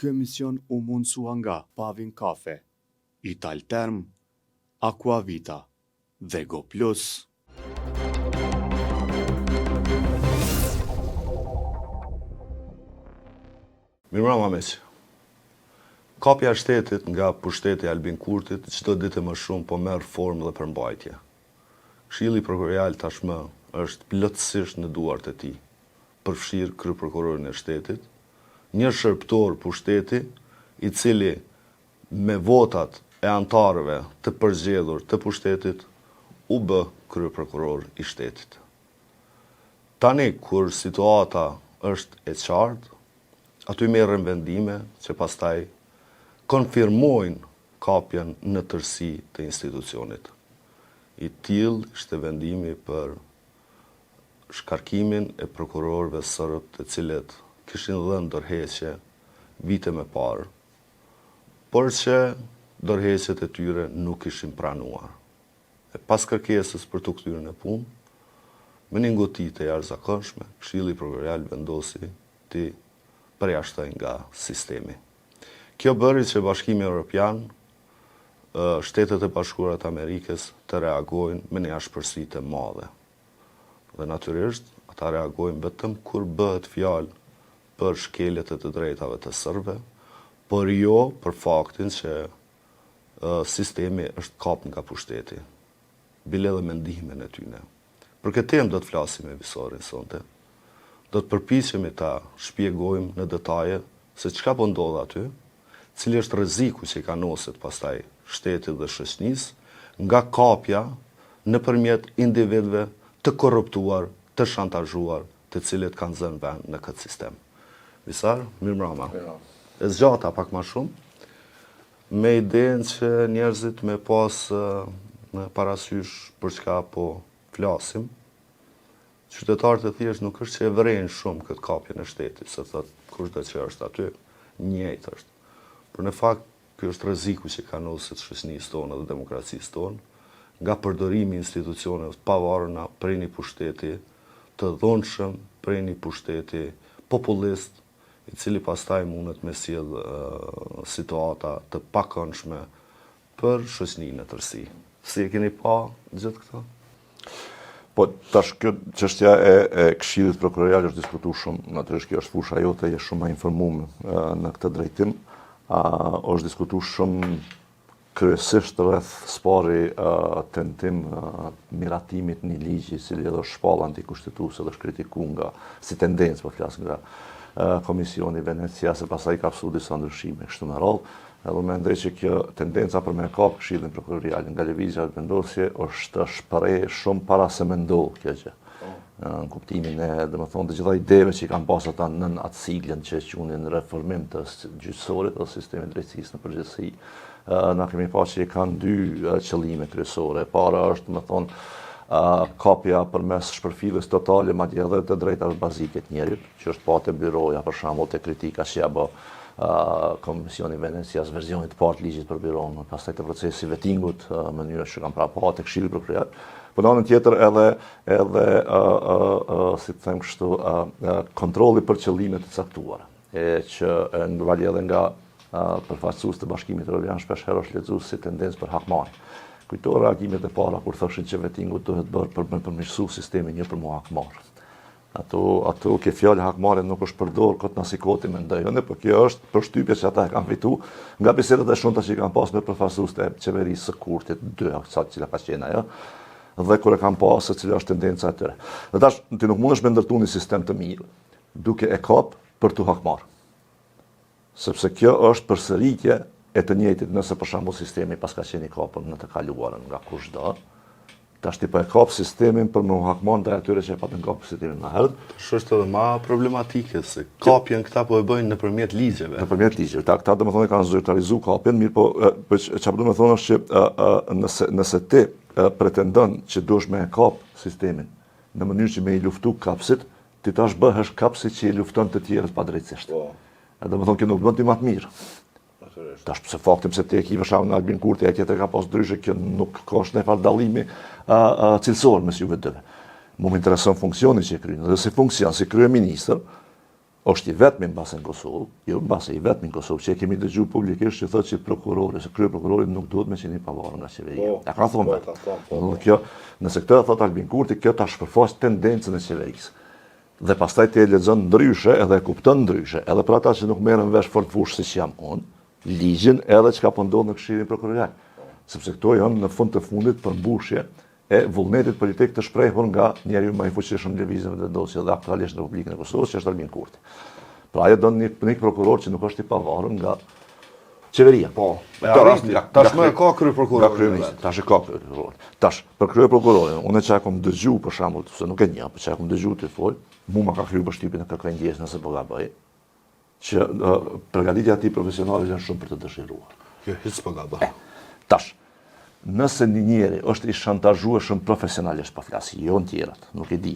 Ky emision u mundsua nga Pavin Kafe, Italterm, Aquavita dhe Go Plus. Mirëmbrëma miq. Kapja e shtetit nga pushteti i Albin Kurtit çdo ditë më shumë po merr formë dhe përmbajtje. Këshilli prokurorial tashmë është plotësisht në duart e tij, përfshir kryeprokurorin e shtetit, një shërbëtor pushteti i cili me votat e antarëve të përzgjedhur të pushtetit u bë kryeprokuror i shtetit. Tani kur situata është e qartë, aty merren vendime që pastaj konfirmojnë kapjen në tërësi të institucionit. I tillë ishte vendimi për shkarkimin e prokurorëve sërb të cilët kishin dhënë dorëheqje vite më parë, por që dorëheqjet e tyre nuk ishin pranuar. E pas kërkesës për të kthyer në punë, me një ngoti të jashtëzakonshme, Këshilli Prokurorial vendosi të përjashtoj nga sistemi. Kjo bëri që Bashkimi Evropian, Shtetet e Bashkuara të Amerikës të reagojnë me një ashpërsi të madhe. Dhe natyrisht, ata reagojnë vetëm kur bëhet fjalë për shkeljet e të drejtave të serbëve, por jo për faktin që sistemi është kap nga pushteti. Bile dhe mendimin e tyre. Për këtë temë do të flasim me Visorin sonte. Do të përpiqemi ta shpjegojmë në detaje se çka po ndodh aty, cili është rreziku që ka noset pastaj shtetit dhe shoqënisë nga kapja nëpërmjet individëve të korruptuar, të shantazhuar, të cilët kanë zënë vend në këtë sistem. Visar, mirëmbrëma. E zgjata pak më shumë, me idenë që njerëzit me pas në parasysh për çka po flasim. Qytetarët e thjesht nuk është që e vrejnë shumë këtë kapje në shtetit, se thotë kushdo që është aty, njëjtë është. Por në fakt, ky është rreziku që ka nosit shoqënisë tonë dhe demokracisë tonë, nga përdorimi i institucioneve të pavarura prej një pushteti të dhunshëm, prej një pushteti popullist, i cili pastaj mundet me sjell situata të pakëndshme për shoqëninë në tërësi. Si e keni pa gjithë këto? Po, tash kjo çështja e Këshillit Prokurorial është diskutuar shumë, natyrisht kjo është fusha jote, je shumë më informuar në këtë drejtim. Është diskutuar shumë kryesisht rreth spari tentim miratimit një ligji i cili edhe është shpallë antikushtetuese dhe është kritikuar nga si tendencë, po flas nga Komisioni Venecia, se pastaj ka pasur disa ndryshime kështu me radhë. Edhe mendoj që kjo tendenca për me kap Këshillin Prokurorial nga lëvizja e vendosje është shprehë shumë para se me ndodh kjo gjë. Në kuptimin e, domethënë, të gjitha ideve që i kanë pasur ata nën atë siglën që quhen reformim të gjyqësorit dhe sistemit drejtësisë në përgjithësi. Na kemi pasur që kanë dy qëllime kryesore. Para është, domethënë, kapja përmes shpërfilljes totale madje edhe të drejtave bazike të njerit, që është patë byroja për shembull te kritika që ja bë Komisioni Venecias versionit të parë ligjit për byron, pastaj të procesi vetingut, mënyra që kanë prapa te Këshilli Prokurorial. Po në anën tjetër edhe si të them kështu, kontrolli për qëllime të caktuara, që ndërval edhe nga përfaqësues të Bashkimit Evropian shpesh herë është lexuar si tendencë për hakmarrje. Kujto reagimet e para kur thoshin që vetingu duhet bërë për me përmirësu sistemin, një për mu hakmarrë. Ato ke fjalë hakmarrje nuk është përdorur kot në sikoti mendoj, por kjo është përshtypje që ata e kanë fituar nga bisedat e shumta që kanë pasur me përfaqësues të qeverisë së Kurtit, dy sa që ka qenë ajo, dhe kur e kanë pasur se cila është tendenca e tyre. Dhe tash ti nuk mundesh me ndërtu një sistem të mirë duke e kap për tu hakmarrë. Sepse kjo është përsëritje e të njëjtit, nëse për shembull sistemi pas ka qenë i kapur në të kaluarën nga kushdo, tash ti po e kap sistemin për me u hakmarrë ndaj atyre që e patën kap sistemin më herët. Është edhe më problematike se kapjen këta po e bëjnë nëpërmjet ligjeve. Nëpërmjet ligjeve. Këta domethënë kanë zyrtarizuar kapjen, mirë po çfarë do të thonë është që nëse ti pretendon që duhesh me e kap sistemin në mënyrë që me i luftu kapsit, ti tash bëhesh kapsi që i lufton të tjerët padrejtisht. Domethënë që nuk bën ti më të mirë. Tash pse faktim se ti e ke për shembull në Albin Kurti, ai tjetër ka pas ndryshe, që nuk ka asnjë farë dallimi cilësor mes juve dyve. Mu më intereson funksioni që e kryen, dhe si funksion, si kryeministër, është i vetmi mbase në Kosovë, jo mbase i vetmi në Kosovë, që e kemi dëgju publikisht që thotë që prokurori, se kryeprokurori nuk duhet me qenë i pavarur nga qeveria. Ja ka thonë vetë. Kjo, nëse këtë thot Albin Kurti, kjo ta shpërfaq tendencën e qeverisë. Dhe pastaj ti e lexon ndryshe edhe e kupton ndryshe, edhe për ata që nuk merren vesh fort fush siç jam unë, ligjin edhe çka po ndodh në Këshillin Prokurorial. Sepse këto janë në fund të fundit përmbushje e vullnetit politik të shprehur nga njeriu më i fuqishëm në lëvizjen e dosjes dhe aktualisht në Republikën e Kosovës, që është Albin Kurti. Pra ajo don një prokuror që nuk është i pavarur nga qeveria. Po. Tash më ka kryeprokurori. Tash e ka kryeprokurori. Tash për kryeprokurorin, unë çka kam dëgju për shembull, se nuk e njeh, por çka kam dëgju ti fol, mua ma ka kryer përshtypjen e kërkvendjes nëse po gaboj, që përgatitja e tij profesionale është shumë për të dëshiruar. Kjo hiç po gaboj. Tash nëse një njeri është i shantazhueshëm profesionalisht, po flas, jo në tjerat, nuk e di.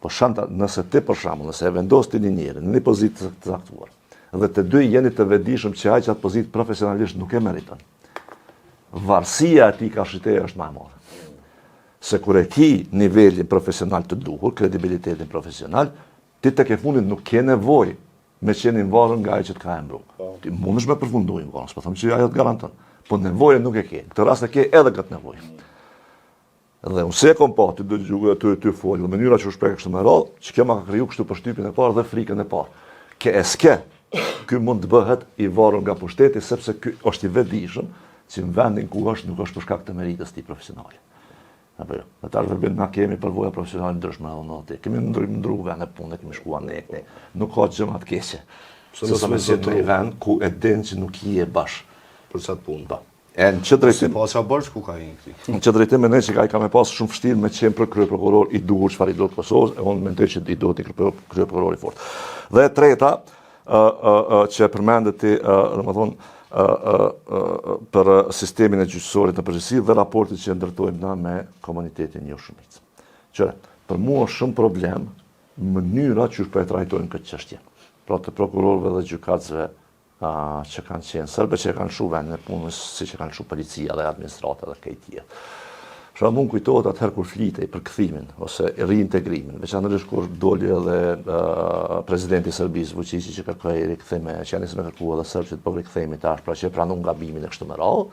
Po nëse ti për shembull, nëse e vendos ti një njeri në një pozitë të caktuar, dhe të dy jeni të vetëdijshëm që ai që atë pozitë profesionalisht nuk e meriton, varësia e tij kashiteje është më e madhe. Se kur e ki nivelin profesional të duhur, kredibilitetin profesional, ti tek e fundit nuk ke nevojë me qenë i varur nga ai që të ka mbruk. Ti mundesh me përfunduar në varës, po them që ajo të garanton. Po nevojë nuk e ke. Këtë rast e ke edhe këtë nevojë. Dhe unë se kom pa të dëgjuar ty folë, në mënyra që u shpreh kështu me radhë, që kjo ma ka kriju kështu përshtypjen e parë dhe frikën e parë. Ky mund të bëhet i varur nga pushteti sepse ky është i vetëdijshëm, që në vendin ku është nuk është për shkak të meritës tij profesionale. Apo jo, ata verbin na kemi përvoja profesionale ndryshme edhe aty. Kemi ndruar vend e punë, kemi shkuar ne. Nuk ka gjë më të keqe. Se me në një vend ku e din që nuk i e bash. Për çat punë. E në që drejtim... Po qa bërç ku ka hinë këti? Në që drejtim e ne që ka me pas shumë vështirë me qenë për kryeprokuror i duhur çfarë i duhet Kosovës, e unë mendoj që i duhet i kryeprokuror i fort. Dhe e treta, që e përmendet ti, për sistemin e gjyqësorit në përgjithësi dhe raportit që ndërtojmë na me komunitetin Jo Shumicë. Qëre, për mua është shumë problem mënyra që po e trajtojnë këtë çështje. Pra të prokurorëve dhe gjykatësve që kanë qenë sërbe, që kanë shu vendin e punës, si që kanë shu policia dhe administrata dhe këtë tjetë. Pra mund kujtohet atëherë kur flitej për kthimin ose reintegrimin, veçanërisht kur doli edhe presidenti i Serbisë Vučići që kërkoi rikthime, që janë nisur me kërkuar edhe serbët po rikthehemi tash, pra që pranon gabimin e kështu me radhë.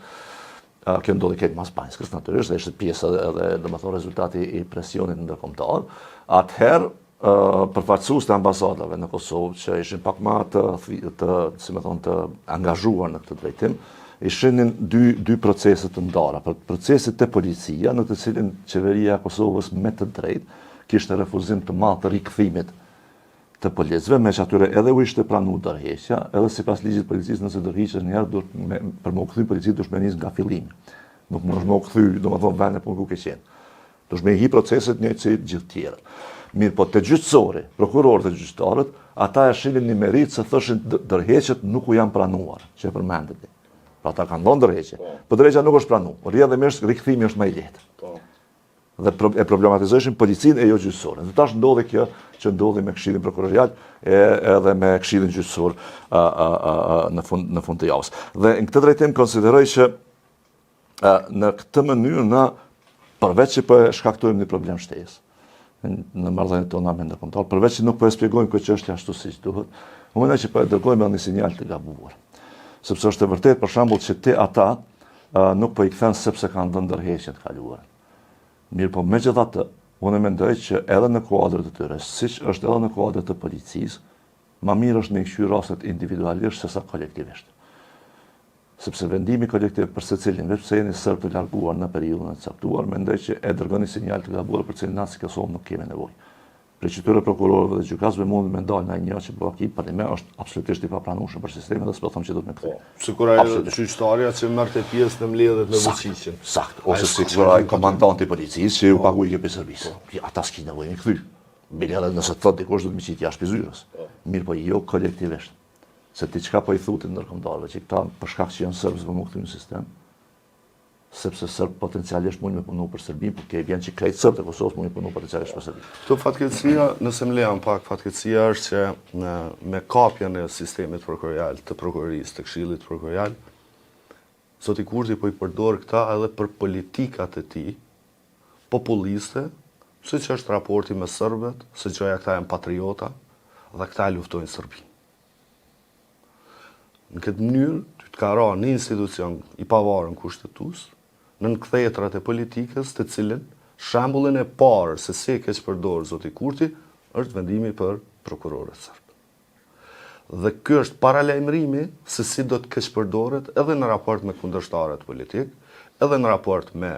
Kjo ndodhi këtë mas Banjskës natyrisht, dhe ishte pjesë edhe domethënë rezultati i presionit ndërkombëtar. Atëherë përfaqësues të ambasadave në Kosovë që ishin pak më të angazhuar në këtë drejtim, ishin dy procese të ndara. Për proceset të policia, në të cilin qeveria e Kosovës me të drejtë kishte refuzim të madh të rikthimit të policëve, me që atyre edhe u ishte pranuar ndërheqja, edhe sipas ligjit të policisë nëse ndërhiqesh një herë për me u kthy policia duhet me nis nga fillimi. Nuk mund të më u kthy, domethënë vendin ku ke qenë. Duhet me hi proceset një si gjithë tjerë. Mirë, po të gjyqësori, prokurorët dhe gjyqtarët, ata e shilin një merit se thëshin ndërheqjet nuk u janë pranuar, që e përmendet. Pra ata kanë dhënë ndërheqje, po ndërheqja nuk është pranuar. Rrjedhimisht rikthimi është më i lehtë. Dhe e problematizojshin policinë e jo gjyqësorën. Dhe tash ndodhi kjo që ndodhi me Këshillin Prokurorial edhe me Këshillin Gjyqësor në fund të javës. Dhe në këtë drejtim konsideroj që në këtë mënyrë na përveç që po e shkaktojmë një problem shtesë në marrëdhëniet tona me ndërkombëtar, përveç që nuk po e shpjegojmë këtë çështje ashtu siç duhet, më mendoj që po e dërgojmë një sinjal të gabuar. Sepse është e vërtetë për shembull që ata nuk po i kthen sepse kanë dhënë ndërheqje të kaluara. Mirë, po megjithatë, unë mendoj që edhe në kuadrët e tyre, siç është edhe në kuadrët e policisë, më mirë është me i kthyer rastet individualisht sesa kolektivisht. Sepse vendimi kolektiv për secilin, veç pse jeni sërb të larguar në periudhën e caktuar, mendoj që e dërgoni sinjal të gabuar për cilin na si Kosovë nuk kemi nevojë. Për qytetarët prokurorëve dhe gjykatësve mund me ndal nga një që po për ne është absolutisht i papranueshëm për sistemin dhe s'po them që do të më kthej. Sikur ai gjyqtarja që merrte pjesë në mbledhjet me Vučićin. Sakt, ose sikur ai komandanti i policisë që u pagui këpë servis. Ata s'kin nevojë me kthy. Bile edhe nëse thotë dikush do të më qit jashtë zyrës. Mirë, po jo kolektivisht. Se ti çka po i thutin ndërkombëtarëve që këta për shkak që janë serbë po më kthyn në sistem, sepse serb potencialisht mund me punu për Serbinë, por ke vjen që krejt serbë të Kosovës mund me punu potencialisht për Serbinë. Këto fatkeqësia, nëse më lejon pak, fatkeqësia është që me kapjen e sistemit prokurorial, të prokurorisë, të Këshillit Prokurorial, zoti Kurti po i përdor këta edhe për politikat e tij populliste, siç është raporti me serbët, se çoja këta janë patriota, dhe këta luftojnë Serbinë. Në këtë mënyrë, ty të ka ra një institucion i pavarur kushtetues në kthjetrat e politikës, të cilën shembullin e parë se si e keq përdor zoti Kurti është vendimi për prokurorët serb. Dhe ky është paralajmërimi se si do të keq përdoret edhe në raport me kundërshtarët politik, edhe në raport me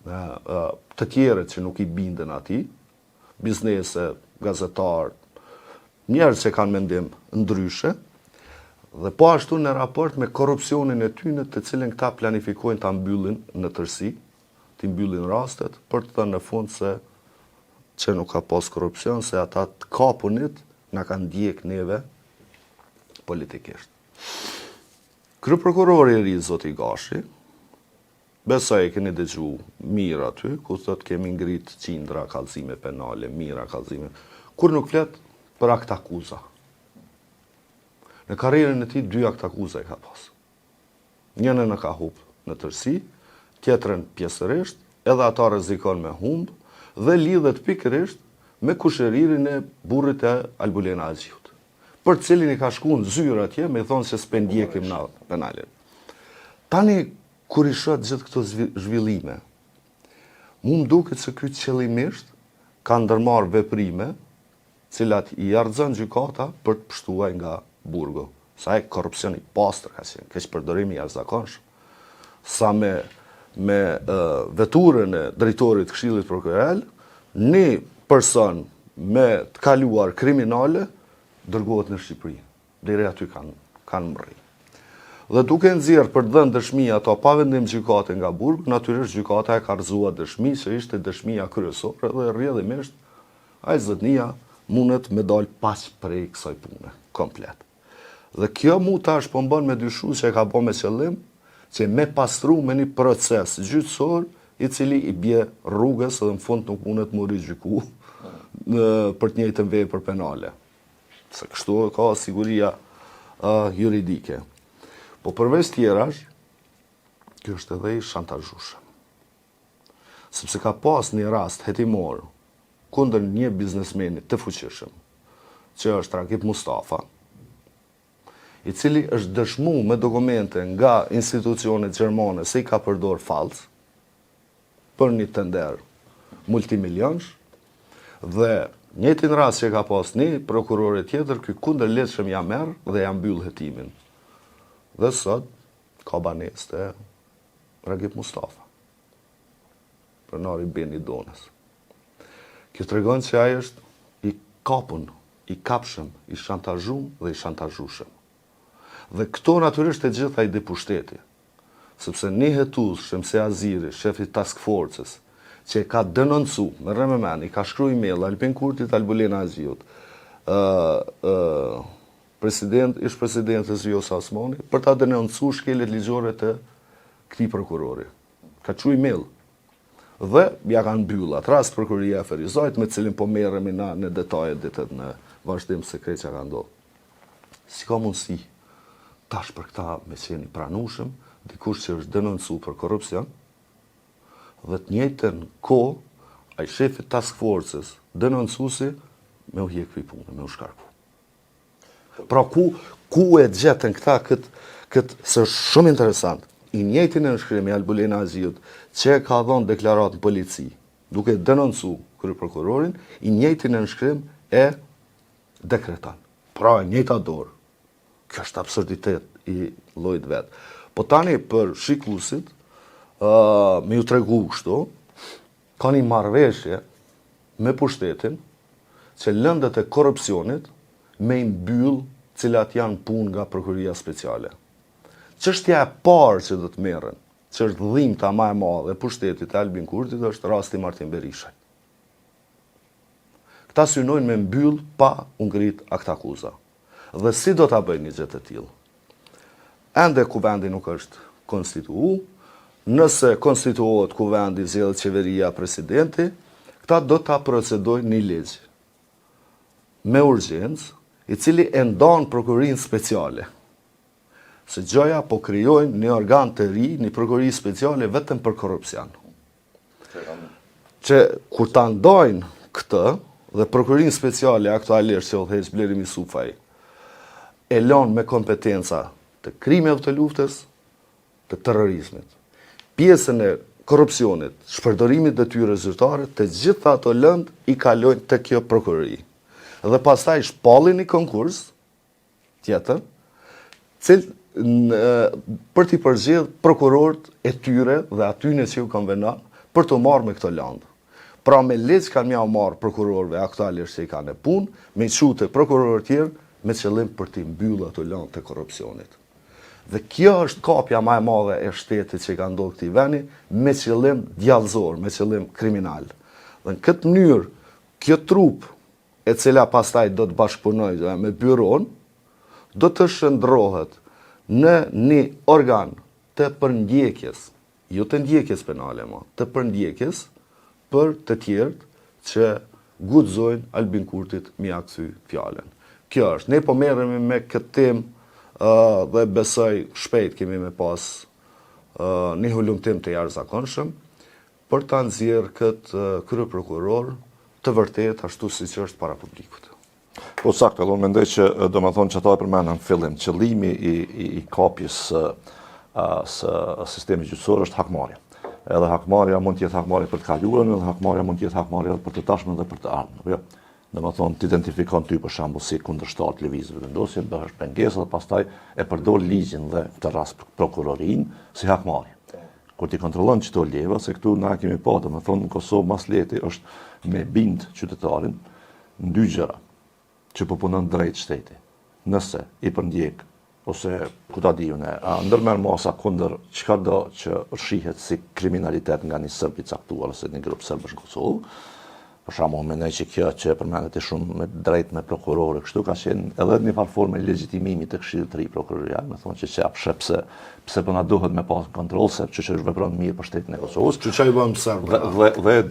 të tjerët që nuk i binden atij, biznese, gazetarë, njerëz që kanë mendim ndryshe, dhe po ashtu në raport me korrupsionin e tyre, të cilën këta planifikojnë ta mbyllin në tërësi, të mbyllin rastet, për të thënë në fund se që nuk ka pas korrupsion, se ata të kapunit na kanë ndjek neve politikisht. Kryeprokurori i ri zoti Gashi, besoj e keni dëgju mirë aty, ku thot kemi ngrit qindra kallëzime penale, mira kallëzime, kur nuk flet për akt akuza. Në karrierën e tij 2 akt akuza e ka pas. Njënën e ka humbë në tërësi, tjetrën pjesërisht, edhe ata rrezikon me humb dhe lidhet pikërisht me kushëririn e burrit e Albulena Aziut, për cilin i ka shkuar në zyrë atje me thonë se s'pe ndjekim na penalin. Tani kur i shoh gjithë këto zhvillime, mu më duket se ky qëllimisht ka ndërmarrë veprime, cilat i argëzon gjykata për të pështuar nga burgu. Sa e korrupsioni pastër ka qenë, keq përdorimi i jashtëzakonshëm. Sa me veturën e drejtorit të Këshillit Prokurorial, një person me të kaluar kriminale dërgohet në Shqipëri. Deri aty kanë mrri. Dhe duke nxjerrë për të dhënë dëshmi ato pa vendim gjykate nga burgu, natyrisht gjykata e ka rrëzuar dëshmi që ishte dëshmia kryesore dhe rrjedhimisht ai zotnia mundet me dal pas prej kësaj pune komplet. Dhe kjo mu tash po bën me dyshu që e ka bën me qëllim që me pastru me një proces gjyqësor i cili i bje rrugës dhe në fund nuk mundet më rigjyku për të njëjtën vepër penale. Se kështu ka siguria juridike. Po përveç tjerash, kjo është edhe i shantazhueshëm. Sepse ka pas një rast hetimor kundër një biznesmeni të fuqishëm, që është Ragip Mustafa, i cili është dëshmu me dokumente nga institucionet gjermane se i ka përdor fals për një tender multimilionsh, dhe njëjtin rast që ka pas një prokurore tjetër, ky kundërlehtëshëm ja merr dhe ja mbyll hetimin. Dhe sot ka banesë te Ragip Mustafa, pronari Beni Donës. Kjo tregon që ai është i kapun, i kapshëm, i shantazhuar dhe i shantazhueshëm. Dhe këto natyrisht e gjitha i di pushteti, sepse një hetues Shemse Aziri, shefi task forces, që ka denoncu, me rëmëmen, i ka shkru email Albin Kurtit, Albulena Aziut, ish presidentës Vjosa Osmani, për ta denoncu shkelet ligjore të këtij prokurori. Ka çu email. Dhe ja kanë mbyll atë rast prokuroria e Ferizajt, me cilin po merremi na në detajet ditët në vazhdim se këtë që ka ndodhur. Si ka mundësi tash për këta me qenë i pranueshëm, dikush që është denoncu për korrupsion, dhe të njëjtën kohë ai shefi task forces denoncuesi me u hiq këtij pune, me u shkarku. Pra ku e gjetën këta këtë se është shumë interesant. I njëjtin e nënshkrim i Albulena Aziut që ka dhënë deklaratë në polici, duke denoncu kryeprokurorin, i njëjtin e nënshkrim e dekreton. Pra e njëjta dorë. Kjo është absurditet i llojit vet. Po tani për shikuesit, me ju tregu kështu, ka një marrëveshje me pushtetin që lëndët e korrupsionit me i mbyll cilat janë punë nga prokuroria speciale. Çështja e parë që do të merren, që është dhimbta më e madhe e pushtetit të Albin Kurtit, është rasti Martin Berishaj. Këta synojnë me mbyll pa u ngrit akt akuza. Dhe si do ta bëjnë një gjë të tillë? Ende kuvendi nuk është konstituu, nëse konstituohet kuvendi, zgjedhet qeveria, presidenti, këta do ta procedojnë një ligj me urgjencë, i cili e ndan prokurorinë speciale. Se gjoja po krijojnë një organ të ri, një prokurori speciale vetëm për korrupsion. Që kur ta ndajnë këtë, Dhe prokurorin speciale aktualisht që udhëheq Bleri Misufaj e lanë me kompetenca të krimeve të luftës, të terrorizmit, pjesën e korrupsionit, shpërdorimit detyre zyrtare, të gjitha ato lëndë i kalojnë të kjo prokurori. Dhe pastaj shpallin një konkurs tjetër, për t'i përgjith prokurorët e tyre dhe atyne që ju konvenon për të marrë me këto landë. Pra me leç kanë mja marrë prokurorëve aktualisht që i kanë e punë, me qute prokurorët tjerë me qëllim për t'i mbyllë ato landë të korrupsionit. Dhe kjo është kapja më e madhe e shtetit që ka ndodhur këtij vendi me qëllim djallëzor, me qëllim kriminal. Dhe në këtë mënyrë, kjo trup e cila pastaj do të bashkëpunojë me byron, do të shndrohet në një organ të përndjekjes, jo të ndjekjes penale, të përndjekjes për të tjerët që guxojnë Albin Kurtit mi ia kthy fjalën. Kjo është, ne po merremi me këtë temë dhe besoj shpejt kemi me pas një hulumtim të jashtëzakonshëm për ta nxjerrë këtë kryeprokuror të vërtet ashtu siç është para publikut. Po saktë, unë mendoj që domethënë që ata e përmendën në fillim, qëllimi i kapjes së sistemit gjyqësor është hakmarrja. Edhe hakmarrja mund të jetë hakmarrje për të kaluarën, edhe hakmarrja mund të jetë hakmarrje për të tashmen dhe për të ardhmen. Jo. Domethënë të identifikon ty për shembull si kundërshtar të lëvizjeve vendosje, bëhesh pengesë dhe pastaj e përdor ligjin dhe këtë rast prokurorin si hakmarrje. Kur ti kontrollon çdo leva, se këtu na kemi pa, domethënë në Kosovë masleti është me bind qytetarin në dy gjëra që po punon drejt shteti. Nëse i përndjek ose ku ta di unë, ndërmerr masa kundër çka do që shihet si kriminalitet nga një serb i caktuar ose një grup serbësh në Kosovë. Për shembull, mendoj që kjo që përmendet shumë me drejt me prokurorë, kështu ka qenë edhe një farë formë legjitimimi të Këshillit të Ri prokurorial, më thonë që çapshe pse po na duhet me pas kontroll se që është vepron mirë për shtetin e Kosovës. Që çaj bëm serb. Dhe e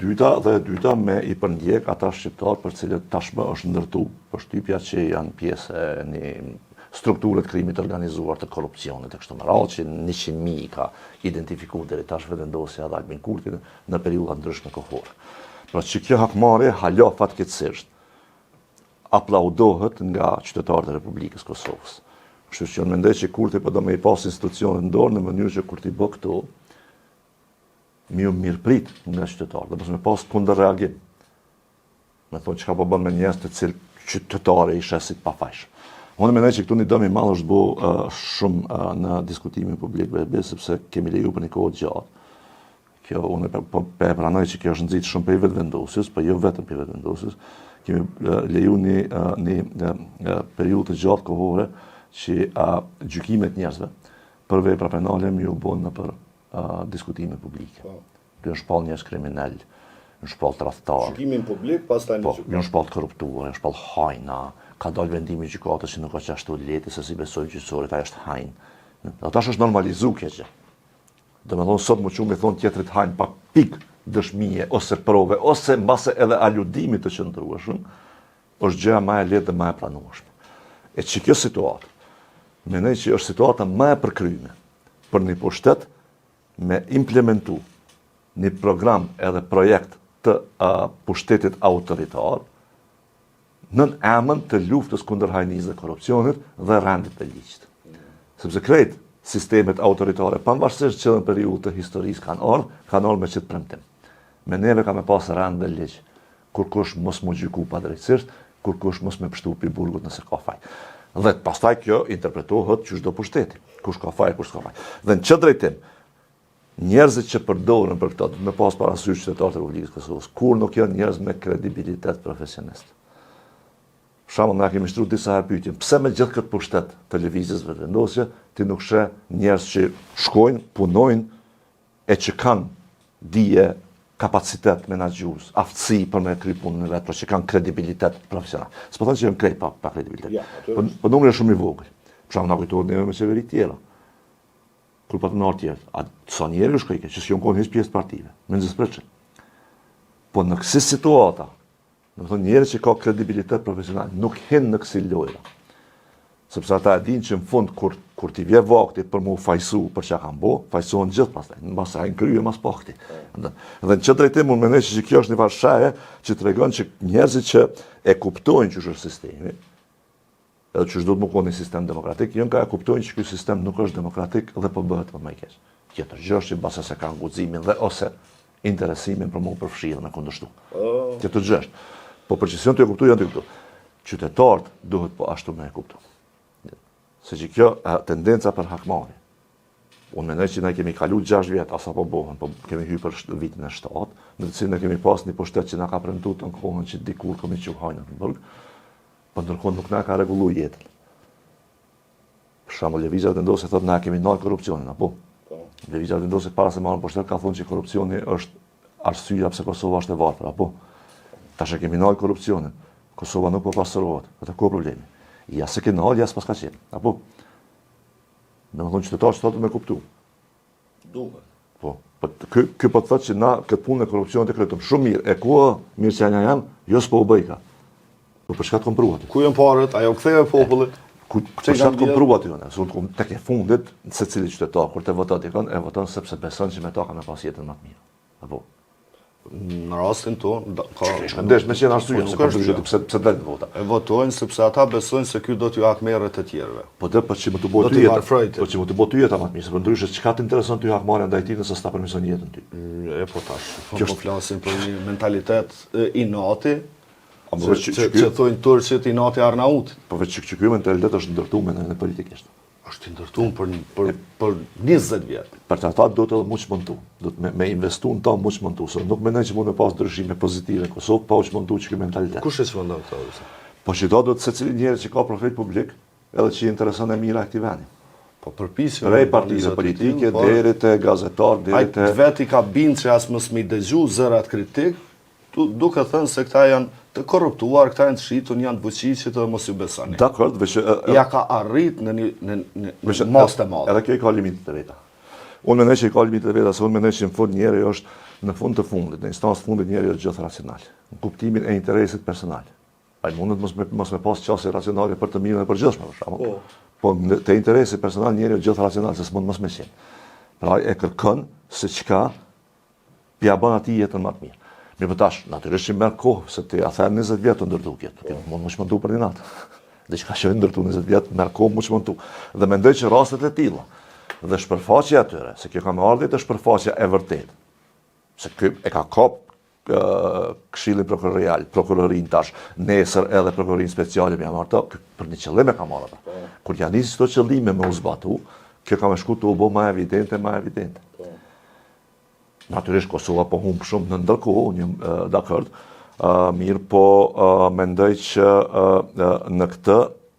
dyta me i përndjek ata shqiptar për cilët tashmë është ndërtu përshtypja që janë pjesë e një strukturët krimit organizuar të korrupsionit e kështu me radhë, që 100.000 ka identifikuar deri tash vendosja dhe Albin Kurti në periudha ndryshme kohore. Pra që kjo hakmarrje hala fatkeqësisht aplaudohet nga qytetarët e Republikës Kosovës. Kështu që unë mendoj që Kurti po do me i pas institucionet në dorë në mënyrë që kur ti bë këto, mi u mirëprit nga qytetarët, dhe mos me pas kundërreagim. Me thonë çka po bën me njerëz të cilë qytetarë i shesit pafajshëm. Unë mendoj që këtu një dëm i madh është bu shumë në diskutimin publik, sepse kemi leju për një kohë gjatë. Kjo unë e pranoj që kjo është nxit shumë për vetëvendosjes, po jo vetëm për vetëvendosjes. Kemi leju një periudhë të gjatë kohore që gjykimet njerëzve për vepra penale mi u bën për diskutime publike. Kjo është shpall njerëz kriminal, është shpall tradhtar. Gjykimin publik, pastaj në gjykim. Jo shpall korruptuar, është shpall hajna, ka dalë vendimi i gjykatës që nuk ka qashtu lehtë se si besojnë gjyqësorët, ai është hajn. Tash është normalizuar kjo gjë. Domethënë sot më shumë i thonë tjetrit hajnë pa pik dëshmie ose prove ose mbase edhe aludimit të qëndrueshëm, është gjëja më e lehtë dhe më e pranueshme. E që kjo situatë, mendoj që është situata më e përkryme për një pushtet me implementu një program edhe projekt të pushtetit autoritar në emën të luftës kundër hajnisë dhe korrupsionit dhe rendit të ligjit. Sepse krejt sistemet autoritare, pavarësisht që në periudhë të historisë kanë ardhur me çet premtim. Me neve ka me pas rend dhe ligj, kur kush mos mu gjyku pa drejtësisht, kur kush mos me pështu pi burgut nëse ka faj. Dhe pastaj kjo interpretohet që çdo pushteti, kush ka faj, kush s'ka faj. Dhe në çdo drejtim, njerëzit që përdoren për këto, me pas parasysh qytetarët e Republikës Kosovës, kur nuk janë njerëz me kredibilitet profesionist. Shembull, na kemi shtruar disa herë pyetjen, pse me gjithë këtë pushtet televizës vetëvendosje ti nuk sheh njerëz që shkojnë, punojnë e që kanë dije, kapacitet menaxhues, aftësi për me kry punën e vet, por që kanë kredibilitet profesional. S'po thonë që janë krejt pa kredibilitet. Po numri është shumë i vogël. Për shembull, na kujtohet neve me qeveri tjera. Kur po të nërë tjerë, a sa njerë është kajke, që s'jon konë hiç pjesë partive, me nëzëspreqen. Po në kësi situata, në më thonë njerë që ka kredibilitet profesional, nuk hin në kësi lojra. Sepse ata e dinë që në fund kur t'i vje vakti për mu fajsu për çka kanë bo, fajsohen gjithë pastaj, mbas ai krye mas pakti. Dhe në çdo drejtim unë mendoj që kjo është një varshaje që tregon që njerëzit që e kuptojnë që është sistemi, edhe që do të më konë një sistem demokratik, janë ka e kuptojnë që ky sistem nuk është demokratik dhe po bëhet më i keq. Tjetër gjë është që basa se kanë guximin dhe ose interesimin për mu përfshirë me kundërshtu. Tjetër gjë është. Po përgjithësion të e kuptu janë të kuptu. Qytetarët duhet po ashtu me e kuptu. Se që kjo tendenca për hakmarrje. Unë mendoj që ne kemi kalu 6 vjet asa po bohën, po kemi hyrë për vitin e 7, në të cilin ne kemi pas një pushtet që na ka premtuar në kohën që dikur kemi qenë hajnë në burg, po ndërkohë nuk na ka rregulluar jetën. Për shembull, lëvizja vendosi thotë na kemi ndal korrupsionin, apo? Lëvizja vendosi para se marrën pushtet ka thonë që korrupsioni është arsyeja pse Kosova është e varfër, apo? Tash e kemi ndal korrupsionin. Kosova nuk po pasurohet, atë ku problemi. Ja se ke ndal, ja s'pas ka qenë, apo? Domethënë qytetarët thotë me kuptu. Duhet. Po, ky po thotë që na këtë punë e korrupsionit e kryetëm shumë mirë. E ku mirë që janë, jo s'po u bëj ka. Po për çka të kompruat? Ku janë parët? Ajo ktheve popullit. Për çka të kompruat ju? Unë tek e fundit secili qytetar kur të voton dikon e voton sepse beson që me ta ka me pas jetën më të mirë. Apo në rastin tonë ka ndesh me qenë arsye se pse dalin vota. E votojnë sepse ata besojnë se ky do t'ju hakmerrë të tjerëve. Po të po që më të bëj ty jetë. Po që më të bëj ty jetë më të mirë, sepse ndryshe çka të intereson ty hakmarrja ndaj tij nëse s'ta permision jetën ty. E po tash. Po flasim për një mentalitet i nati. Që thonë turqit i nati Arnautit. Po vetë që ky mentalitet është ndërtuar në politikisht. Është i ndërtuar për 20 vjet. Për të ata do të edhe muç montu. Do të me investu në ta muç montu. Se nuk mendoj që mund të pas ndryshime pozitive në Kosovë pa u montu që ky mentalitet. Kush e çmendon këtë? Po që do të secili njeri që ka profil publik, edhe që i intereson e mira këtij vendi. Po përpisin prej partive politike deri te gazetar, deri te vetë ka bind që as mos më dëgju zërat kritik, duke thënë se këta janë të korruptuar, këta janë të shitur, janë të buqicit dhe mos ju besoni. Dakord, ja ka arrit në një mos të madhe. Edhe kjo i ka limitet e veta. Unë mendoj që i ka limitet e veta, se unë mendoj që në fund njeri është në fund të fundit, në instancë fundit njeri është gjithë racional, në kuptimin e interesit personal. Ai mundet mos me pas qasje racionale për të mirën e përgjithshme për shkakun. Po te interesi personal njeri është gjithë racional, se s'mund mos me qenë. Pra e kërkon se çka ja bën atij jetën më të mirë. Mirë po tash, natyrisht që merr kohë, se ti a the 20 vjet të ndërtu këtë. Ti mund mos montu për një natë. Diçka që ndërtu 20 vjet merr kohë mos montu. Dhe mendoj që rastet e tilla dhe shpërfaqja e tyre, se kjo ka më ardhi të shpërfaqja e vërtetë. Se ky e ka kop Këshilli Prokurorial, prokurorin tash, nesër edhe prokurorin speciale me amarta, për një qëllim e ka marrë ata. Kur janë nisë këto qëllime me u zbatu, kjo ka më shku të u bë më evidente. Natyrisht Kosova po humb shumë në ndërkohë, unë jam dakord, mirë po mendoj që në këtë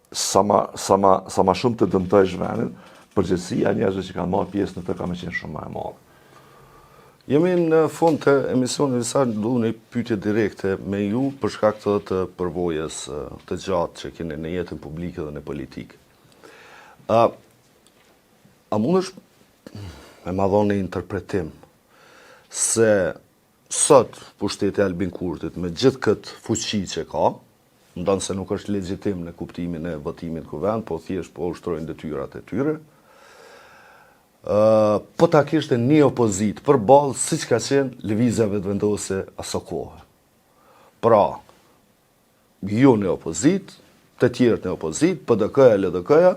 sa ma shumë të dëmtoj zhvenin, përgjithësia njerëzve që kanë marrë pjesë në të ka me qenë shumë më e madhe. Jemi në fund të emisionit, sa du një pyetje direkte me ju për shkak të përvojës të gjatë që keni në jetën publike dhe në politikë. A mundesh me ma dhoni një interpretim se sot pushteti Albin Kurtit me gjithë këtë fuqi që ka, ndonë se nuk është legjitim në kuptimin e votimit kuvend, po thjesht po ushtrojnë detyrat e tyre, po ta kishte një opozit për balë si që ka qenë lëvizjave të vendose aso kohë. Pra, ju në opozit, të tjerët në opozit, PDK-ja, LDK-ja,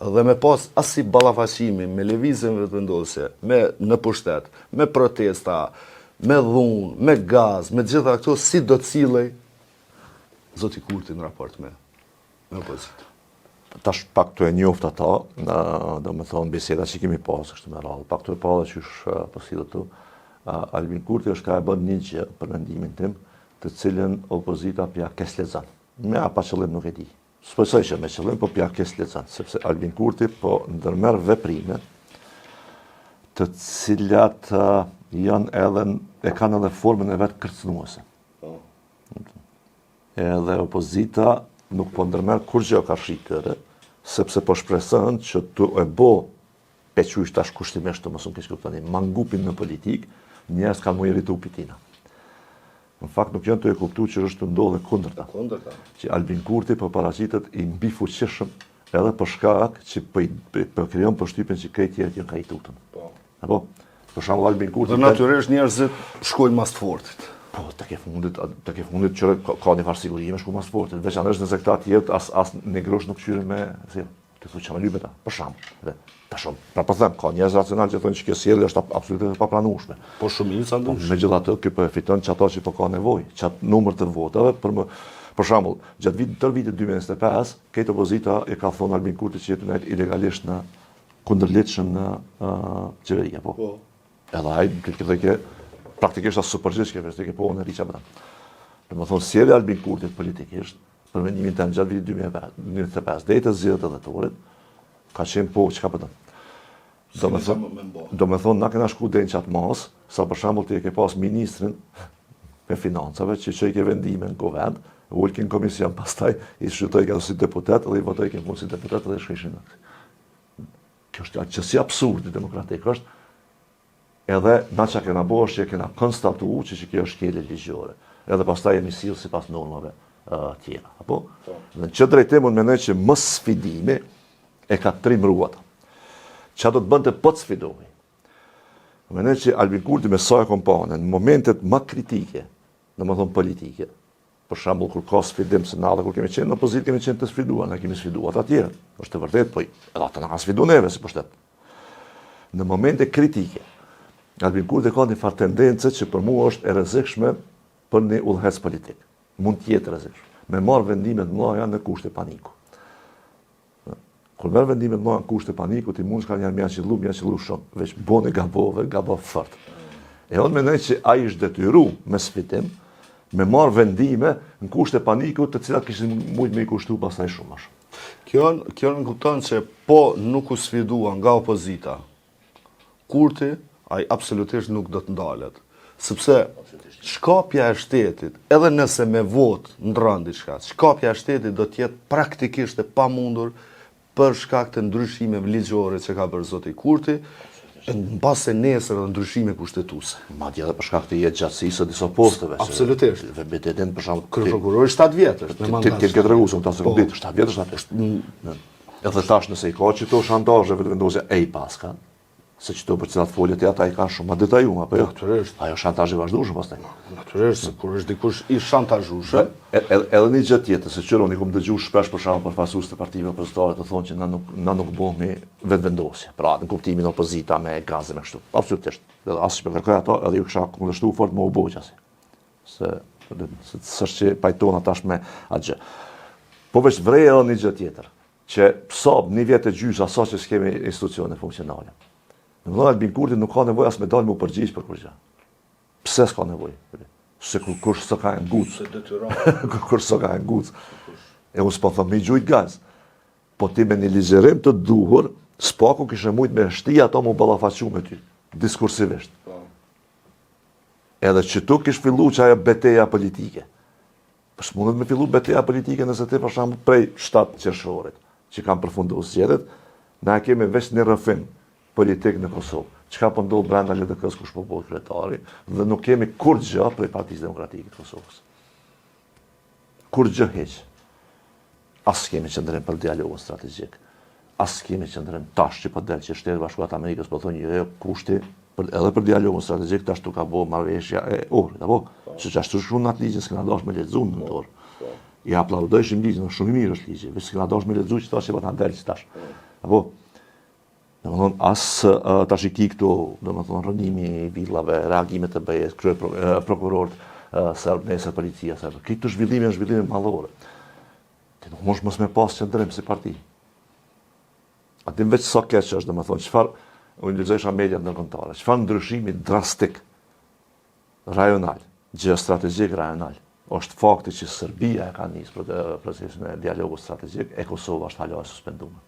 dhe me pas asi ballafaqimi me lëvizjeve të vendose, me në pushtet, me protesta, me dhunë, me gaz, me gjitha këto, si do të cilej Zoti Kurti në raport me opozit. Tash pak të e njoft ata, do me thonë biseda që kemi pasë, kështë me radhë, pak të e pa dhe që është pësilë të, Albin Kurti është ka e bën një gjë për mendimin tim, të cilën opozita pja kes lexon. Me pa qëllim nuk e di. S'pësoj që me qëllim, po pja kes lexon, sepse Albin Kurti po ndërmerr veprime të cilat janë edhe, e kanë edhe formën e vetë kërcënuese. Edhe opozita nuk po ndërmerr kur gjë ka shikëre, sepse po shpreson që të e bo e qysh tash kushtimisht të mësum kishë kuptani, mangupin në politik, njerëz kanë mu irritu pitina. Në fakt nuk janë të e kuptu që është të ndodhe kundërta. Që Albin Kurti po paraqitet i mbi fuqishëm edhe për shkak që po krijon përshtypjen që krejt tjerët janë kajtutën. Apo për shembull Albin Kurti. Dhe natyrisht njerëzit shkojnë mas të fortit. Po, tek e fundit që ka një farë siguri me shku mas të fortit, veçanërisht nëse këta tjerët as në grosh nuk qyren me si të thotë çama lypeta, për shembull. Tashom, pra po them, ka njerëz racional që thonë që kjo sjellje është absolutisht e papranueshme. Po shumica ndoshta. Megjithatë, ky po e fiton çato që po ka nevojë, çat numër të votave për shembull, gjatë vitit 2025, këtë opozita e ka thonë Albin Kurti që jeton ilegalisht në kundërligjshëm në qeveri, apo. Edhe ai këtë që praktikisht as supergjigj që vetë që po në riça bëta. Domethënë sjellja Albin Kurtit politikisht për mendimin tim gjatë vitit 2025 deri të zgjedhjet e dhetorit ka qenë po çka po thon. Domethënë na kena shku deri në çat mos, sa për shembull ti e ke pas ministrin me financave që çoi ke vendime në govern, ulkin komision pastaj i shqyrtoi ka si deputet dhe i votoi ke si deputet dhe shkishin. Kjo është qësi absurd demokratik është. Edhe na çka kena bëu është që kena konstatuar që kjo është shkelje ligjore. Edhe pastaj jemi sill sipas normave tjera, apo? Në çdo drejtim unë mendoj që mos sfidimi e ka trimruar. Çfarë do të bënte po të sfidohej? Mendoj që Albin Kurti me sa e kompone në momentet më kritike, domethënë politike. Për shembull kur ka sfidim se na edhe kur kemi qenë në opozitë kemi qenë të sfiduar, ne kemi sfiduar ata tjerë. Është e vërtetë, po edhe ata na kanë sfiduar neve si pushtet. Në momente kritike, Albin Kurti ka një farë tendencë që për mua është e rrezikshme për një udhëhec politik. Mund të jetë rrezikshme. Me marr vendime të mëdha në kushte paniku. Kur merr vendime të mëdha në kushte paniku, ti mund të kanë janë qellu shumë, veç bone gabo fort. E unë mendoj që ai është detyruar me sfidim me marr vendime në kushte paniku të cilat kishin mujt me I kushtu pastaj shumë më shumë. Kjo në kupton që po nuk u sfidua nga opozita, Kurti, ai absolutisht nuk do të ndalet. Sepse shkapja e shtetit, edhe nëse me vot ndron diçka, shkapja e shtetit do të jetë praktikisht e pamundur për shkak të ndryshimeve ligjore që ka bërë zoti Kurti, mbase nesër dhe ndryshime kushtetuese. Madje edhe për shkak të jetë gjatësisë së disa posteve. Absolutisht. VBT-n për shembull, kryeprokurori 7 vjet është me mandat. Ti ke treguar se ta sekondit, 7 vjet është. Edhe tash nëse I ka çito shantazhe vetë vendosja e I paska, se çito për cilat foljet e ata I kanë shumë më detajuar, apo jo? Natyrisht. Ajo shantazhi vazhdueshëm pastaj. Natyrisht, se kur është dikush I shantazhueshëm, edhe një gjë tjetër, se qëron I kam dëgjuar shpesh për shembull përfaqësues të partive opozitare të thonë që na nuk bëhemi vetvendosje. Pra, në kuptimin opozita me gaze me kështu. Absolutisht. As që kërkoj ato, edhe ju kisha kundërshtuar fort me u boqasi. Se s'është që pajton atash me atë gjë. Po veç vrej edhe një gjë tjetër, që sot një vjet e gjysmë sa që s'kemi institucione funksionale. Në Albin Kurti nuk ka nevojë as me dalë më përgjigj për kurrë. Pse s'ka nevojë? Se kur s'ka ka nguc. se detyron. Kur s'ka ka nguc. E unë s'po them me gjujt gaz. Po ti me një ligjërim të duhur, s'paku kishe mujt me shti ato mu ballafaqu me ty, diskursivisht. Edhe që tu kish fillu që ajo beteja politike. Për s'mundet me fillu beteja politike nëse ti për shembull prej 7 qershorit, që kanë përfunduar zgjedhjet, na kemi veç një rrëfim politik në Kosovë. Çka po ndodh brenda LDK-s kush po bëhet kryetari dhe nuk kemi kur gjë prej Partisë Demokratike të Kosovës. Kur gjë heq. As kemi qendrim për dialogun strategjik. As kemi qendrim tash që po del që Shtetet Bashkuara të Amerikës po thonë jo kushti edhe për dialogun strategjik tash tu ka bëu marrëveshja e orrit, apo? Që ashtu shumë atë ligjin s'kena dashur me lexuar në dorë. Ja aplaudojshim ligjin, shumë I mirë është ligji, vetë s'kena dashur me lexuar që tash po ta ndel tash. Apo domethënë as tash I ki këtu, domethënë rënimi I villave, reagimet të BE-s, prokurorët serb, nesër policia serb. Këto zhvillime janë zhvillime mallore. Ti nuk mos me pas qendrim si parti. Atë veç sa keq është domethënë çfarë unë lexojsha media ndërkombëtare, çfarë ndryshimi drastik rajonal, gjeostrategjik rajonal. Është fakti që Serbia e ka nisur procesin e dialogut strategjik, e Kosova është hala e suspenduar.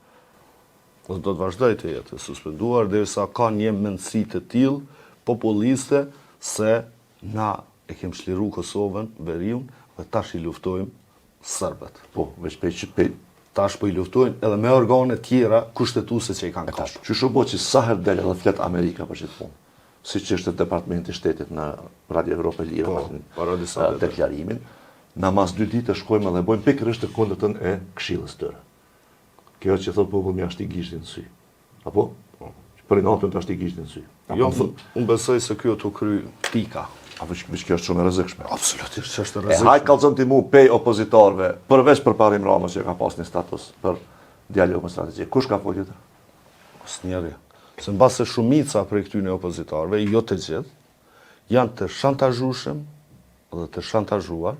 Do të vazhdoj të jetë suspenduar derisa ka një mendësi të tillë populliste se na e kemi çliru Kosovën, veriun dhe tash I luftojmë serbët. Po, veç pe Tash po I luftojnë edhe me organe tjera kushtetuese që I kanë kapur. Çu bo që sa herë del edhe flet Amerika për çit punë. Siç është Departamenti I Shtetit në Radio Evropë Lira para disa deklarimin, na mas 2 ditë shkojmë dhe bëjmë pikërisht të kundërtën e Këshillës tyre. Kjo që thot populli më ashtë i gishtin në sy. Apo? Për i natën të ashtë i gishtin në sy. Jo, unë besoj se kjo të kry pika. Apo që kjo është shumë e rrezikshme. Absolutisht që është E rrezikshme. hajt kallëzëm ti mu pej opozitarve, përveç për parim Ramës që ka pas një status për dialog me strategji. Kush ka folur tjetër? Asnjëri. Se në base shumica për këtyne opozitarve, jo të gjithë, janë të shantazhueshëm dhe të shantazhuar.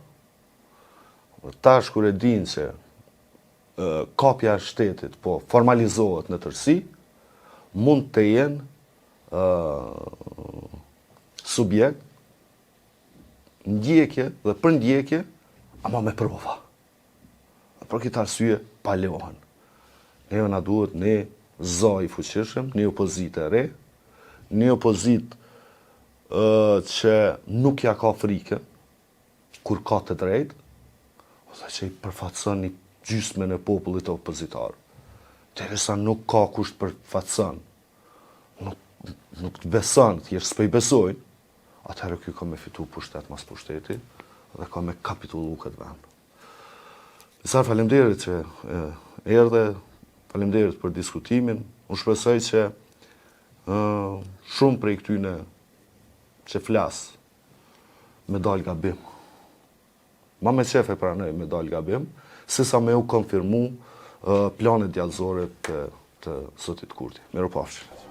Tash kur e dinë që kapja e shtetit po formalizohet në tërësi, mund të jenë subjekt ndjekje dhe për ndjekje, ama me prova. Për këtë arsye palohen. Ne na duhet ne zoj i fuqishëm, një opozitë e re, një opozitë që nuk ja ka frikë kur ka të drejtë, ose që i përfatëson një gjysmën e popullit opozitar. Derisa nuk ka kusht përfatëson, nuk të beson, thjesht s'po i besojnë, atëherë ky ka me fitu pushtet mas pushteti dhe ka me kapitullu këtë vend. Nisar, faleminderit që erdhe, faleminderit për diskutimin. Unë shpresoj që shumë prej këtyne që flas me dal gabim. Ma me qef e pranoj me dal gabim, se sa me u konfirmu planet djallëzore të Zotit Kurti. Miropafshim.